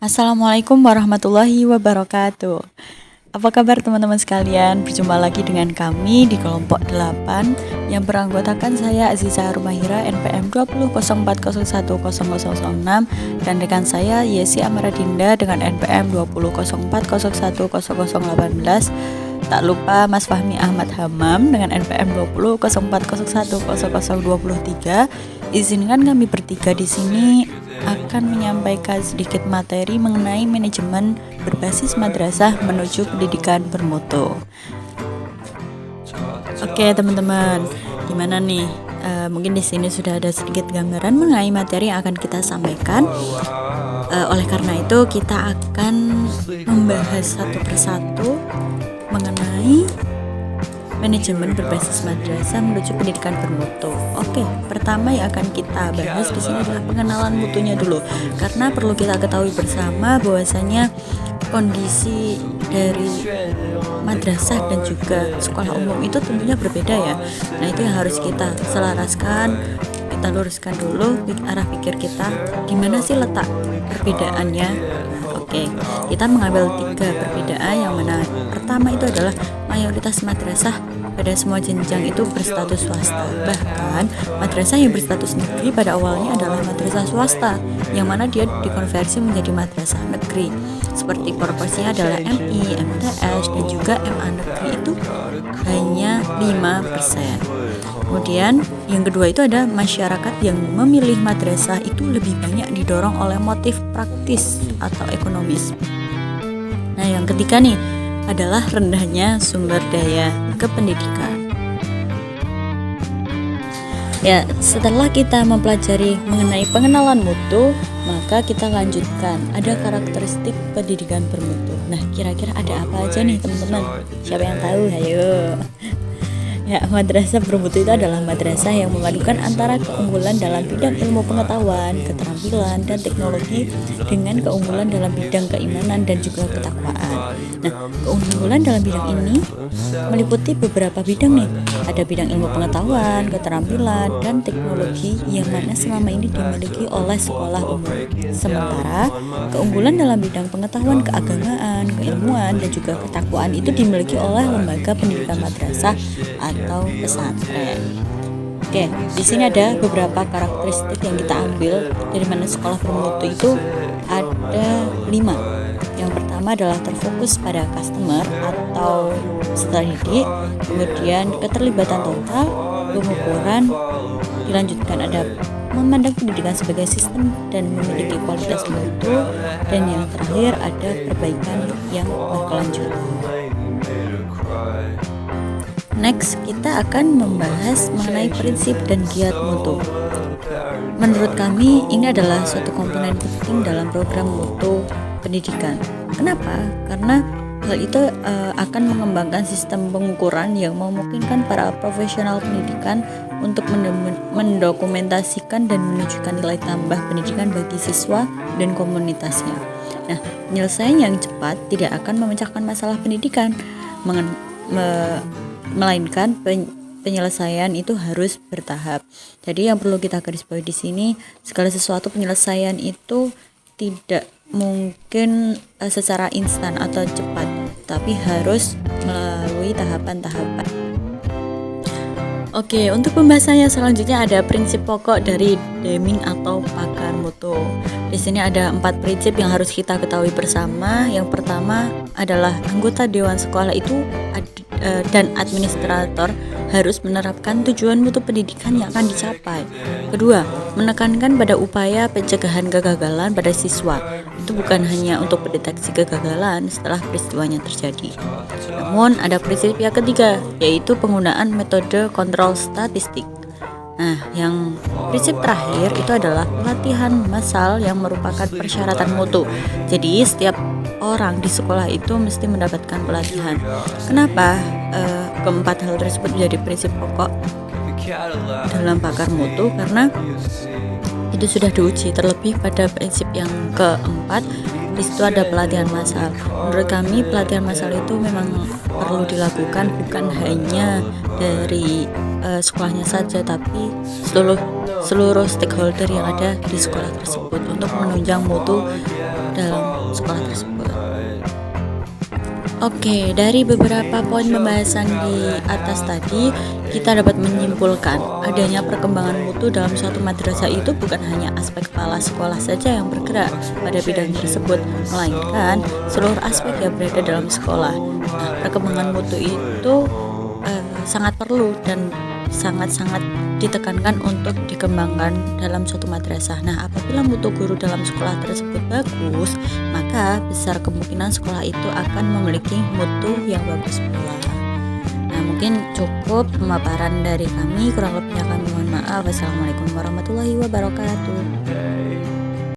Assalamualaikum warahmatullahi wabarakatuh. Apa kabar teman-teman sekalian? Berjumpa lagi dengan kami di kelompok 8 yang beranggotakan saya Aziza Rumahira NPM 2004010006 dan rekan saya Yesi Amaradinda dengan NPM 2004010018. Tak lupa Mas Fahmi Ahmad Hamam dengan NPM 2004010023. Izinkan kami bertiga di sini akan menyampaikan sedikit materi mengenai manajemen berbasis madrasah menuju pendidikan bermutu. Oke teman-teman, gimana nih? Mungkin di sini sudah ada sedikit gambaran mengenai materi yang akan kita sampaikan. Oleh karena itu kita akan membahas satu persatu mengenai manajemen berbasis madrasah menuju pendidikan bermutu. Oke, pertama yang akan kita bahas di sini adalah pengenalan mutunya dulu, karena perlu kita ketahui bersama bahwasanya kondisi dari madrasah dan juga sekolah umum itu tentunya berbeda ya. Nah, itu yang harus kita selaraskan, kita luruskan dulu arah pikir kita, di mana sih letak perbedaannya. Oke, kita mengambil 3 perbedaan yang mana pertama itu adalah mayoritas madrasah pada semua jenjang itu berstatus swasta. Bahkan madrasah yang berstatus negeri pada awalnya adalah madrasah swasta, yang mana dia dikonversi menjadi madrasah negeri. Seperti proporsinya adalah MI, MTS, dan juga MA negeri itu hanya 5%. Kemudian yang kedua itu ada masyarakat yang memilih madrasah itu lebih banyak didorong oleh motif praktis atau ekonomis. Nah, yang ketiga nih adalah rendahnya sumber daya kependidikan. Ya, setelah kita mempelajari mengenai pengenalan mutu, maka kita lanjutkan. Ada karakteristik pendidikan bermutu. Nah, kira-kira ada apa aja nih teman-teman? Siapa yang tahu? Ayo. Ya, madrasah bermutu itu adalah madrasah yang memadukan antara keunggulan dalam bidang ilmu pengetahuan, keterampilan, dan teknologi dengan keunggulan dalam bidang keimanan dan juga ketakwaan. Nah, keunggulan dalam bidang ini meliputi beberapa bidang nih. Ada bidang ilmu pengetahuan, keterampilan, dan teknologi yang mana selama ini dimiliki oleh sekolah umum. Sementara keunggulan dalam bidang pengetahuan keagamaan, keilmuan, dan juga ketakwaan itu dimiliki oleh lembaga pendidikan madrasah atau pesantren. Oke, di sini ada beberapa karakteristik yang kita ambil dari mana sekolah bermutu itu ada 5. Yang pertama adalah terfokus pada customer atau peserta didik, kemudian keterlibatan total, pengukuran, dilanjutkan ada memandang pendidikan sebagai sistem dan memiliki kualitas mutu, dan yang terakhir ada perbaikan yang berkelanjutan. Next, kita akan membahas mengenai prinsip dan giat mutu. Menurut kami, ini adalah suatu komponen penting dalam program mutu pendidikan. Kenapa? Karena hal itu akan mengembangkan sistem pengukuran yang memungkinkan para profesional pendidikan untuk mendokumentasikan dan menunjukkan nilai tambah pendidikan bagi siswa dan komunitasnya. Nah, penyelesaian yang cepat tidak akan memecahkan masalah pendidikan, melainkan penyelesaian itu harus bertahap. Jadi yang perlu kita garis bawahi di sini, segala sesuatu penyelesaian itu tidak mungkin secara instan atau cepat, tapi harus melalui tahapan-tahapan. Oke, untuk pembahasannya selanjutnya ada prinsip pokok dari Deming atau pakar mutu. Di sini ada 4 prinsip yang harus kita ketahui bersama. Yang pertama adalah anggota dewan sekolah itu dan administrator harus menerapkan tujuan mutu pendidikan yang akan dicapai. Kedua, menekankan pada upaya pencegahan kegagalan pada siswa. Itu bukan hanya untuk mendeteksi kegagalan setelah peristiwanya terjadi. Namun ada prinsip yang ketiga, yaitu penggunaan metode kontrol statistik. Nah, yang prinsip terakhir itu adalah pelatihan massal yang merupakan persyaratan mutu. Jadi setiap orang di sekolah itu mesti mendapatkan pelatihan. Kenapa keempat hal tersebut menjadi prinsip pokok dalam pakar mutu? Karena itu sudah diuji. Terlebih pada prinsip yang keempat, di situ ada pelatihan massal. Menurut kami pelatihan massal itu memang perlu dilakukan bukan hanya dari sekolahnya saja, tapi seluruh stakeholder yang ada di sekolah tersebut untuk menunjang mutu dalam sekolah tersebut. Oke, dari beberapa poin pembahasan di atas tadi, kita dapat menyimpulkan adanya perkembangan mutu dalam suatu madrasah itu bukan hanya aspek kepala sekolah saja yang bergerak pada bidang tersebut, melainkan seluruh aspek yang berada dalam sekolah. Nah, perkembangan mutu itu sangat perlu dan sangat-sangat ditekankan untuk dikembangkan dalam suatu madrasah. Nah, apabila mutu guru dalam sekolah tersebut bagus, maka besar kemungkinan sekolah itu akan memiliki mutu yang bagus pula. Nah, mungkin cukup pemaparan dari kami, kurang lebihnya kami mohon maaf. Wassalamualaikum warahmatullahi wabarakatuh.